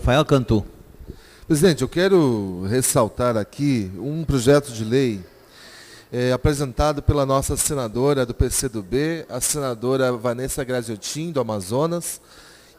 Rafael Cantu. Presidente, eu quero ressaltar aqui um projeto de lei apresentado pela nossa senadora do PCdoB, a senadora Vanessa Graziotin, do Amazonas,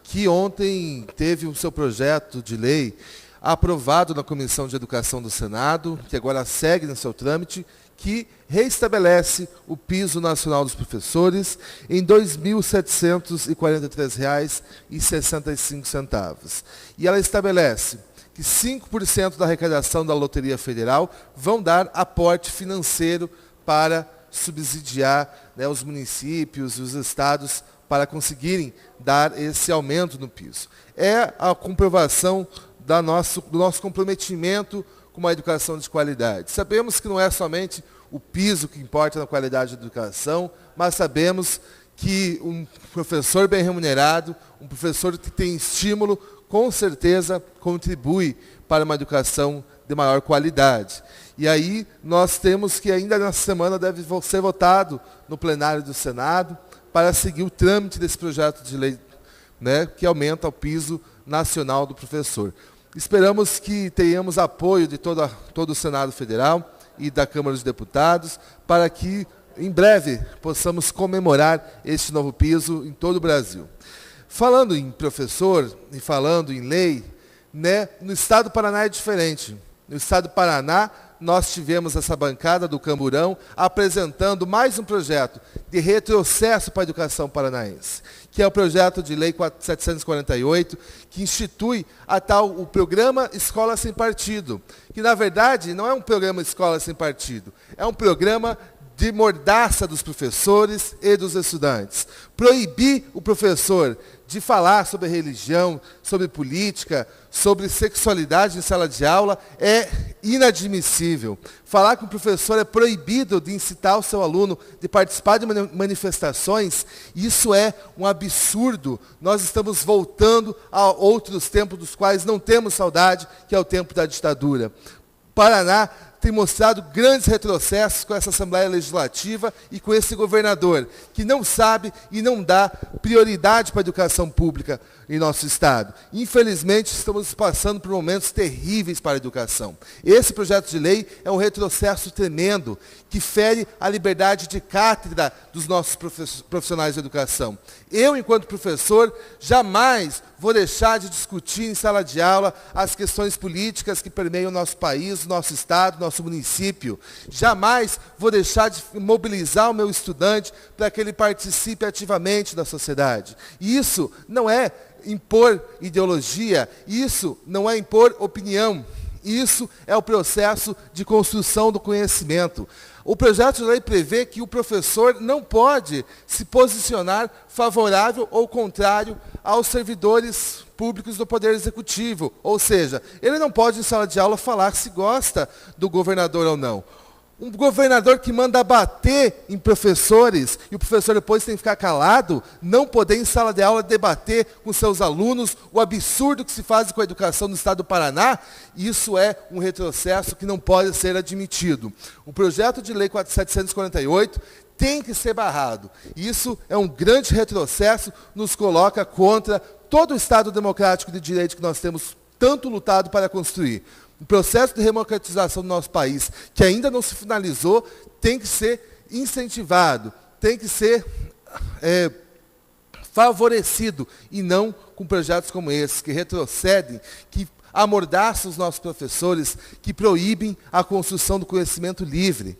que ontem teve o seu projeto de lei aprovado na Comissão de Educação do Senado, que agora segue no seu trâmite, que reestabelece o piso nacional dos professores em R$ 2.743,65. E ela estabelece que 5% da arrecadação da Loteria Federal vão dar aporte financeiro para subsidiar, né, os municípios e os estados para conseguirem dar esse aumento no piso. É a comprovação do nosso comprometimento com uma educação de qualidade. Sabemos que não é somente o piso que importa na qualidade da educação, mas sabemos que um professor bem remunerado, um professor que tem estímulo, com certeza contribui para uma educação de maior qualidade. E aí nós temos que ainda nessa semana deve ser votado no plenário do Senado para seguir o trâmite desse projeto de lei, né, que aumenta o piso nacional do professor. Esperamos que tenhamos apoio de todo o Senado Federal e da Câmara dos Deputados para que, em breve, possamos comemorar este novo piso em todo o Brasil. Falando em professor e falando em lei, né, no estado do Paraná é diferente. No estado do Paraná, nós tivemos essa bancada do Camburão apresentando mais um projeto de retrocesso para a educação paranaense, que é o projeto de lei 748, que institui o programa Escola Sem Partido, que na verdade não é um programa Escola Sem Partido, é um programa de mordaça dos professores e dos estudantes. Proibir o professor de falar sobre religião, sobre política, sobre sexualidade em sala de aula é inadmissível. Falar que o professor é proibido de incitar o seu aluno de participar de manifestações, isso é um absurdo. Nós estamos voltando a outros tempos dos quais não temos saudade, que é o tempo da ditadura. Paraná tem mostrado grandes retrocessos com essa Assembleia Legislativa e com esse governador, que não sabe e não dá prioridade para a educação pública em nosso estado. Infelizmente, estamos passando por momentos terríveis para a educação. Esse projeto de lei é um retrocesso tremendo, que fere a liberdade de cátedra dos nossos profissionais de educação. Eu, enquanto professor, jamais vou deixar de discutir em sala de aula as questões políticas que permeiam o nosso país, o nosso estado, o nosso município. Jamais vou deixar de mobilizar o meu estudante para que ele participe ativamente da sociedade. E isso não é impor ideologia, isso não é impor opinião, isso é o processo de construção do conhecimento. O projeto de lei prevê que o professor não pode se posicionar favorável ou contrário aos servidores públicos do Poder Executivo. Ou seja, ele não pode em sala de aula falar se gosta do governador ou não. Um governador que manda bater em professores e o professor depois tem que ficar calado, não poder em sala de aula debater com seus alunos o absurdo que se faz com a educação no estado do Paraná, isso é um retrocesso que não pode ser admitido. O projeto de lei 748 tem que ser barrado. Isso é um grande retrocesso, nos coloca contra todo o Estado democrático de direito que nós temos tanto lutado para construir. O processo de democratização do nosso país, que ainda não se finalizou, tem que ser incentivado, tem que ser favorecido, e não com projetos como esse, que retrocedem, que amordaçam os nossos professores, que proíbem a construção do conhecimento livre.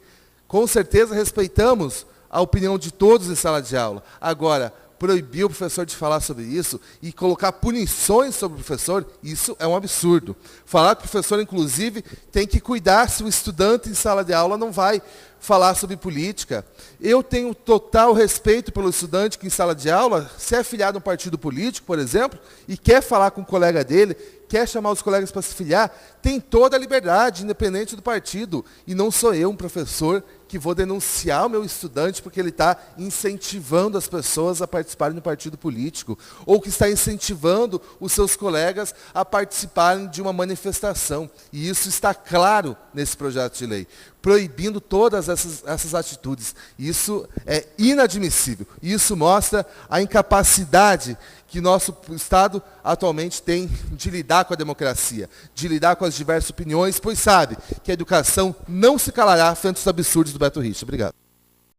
Com certeza respeitamos a opinião de todos em sala de aula. Agora, proibir o professor de falar sobre isso e colocar punições sobre o professor, isso é um absurdo. Falar que o professor, inclusive, tem que cuidar se o estudante em sala de aula não vai falar sobre política. Eu tenho total respeito pelo estudante que em sala de aula, se é filiado a um partido político, por exemplo, e quer falar com um colega dele, quer chamar os colegas para se filiar, tem toda a liberdade, independente do partido. E não sou eu, um professor, que vou denunciar o meu estudante porque ele está incentivando as pessoas a participarem do partido político, ou que está incentivando os seus colegas a participarem de uma manifestação. E isso está claro nesse projeto de lei, proibindo todas essas atitudes. Isso é inadmissível. Isso mostra a incapacidade que nosso Estado atualmente tem de lidar com a democracia, de lidar com as diversas opiniões, pois sabe que a educação não se calará frente aos absurdos do Beto Richa. Obrigado.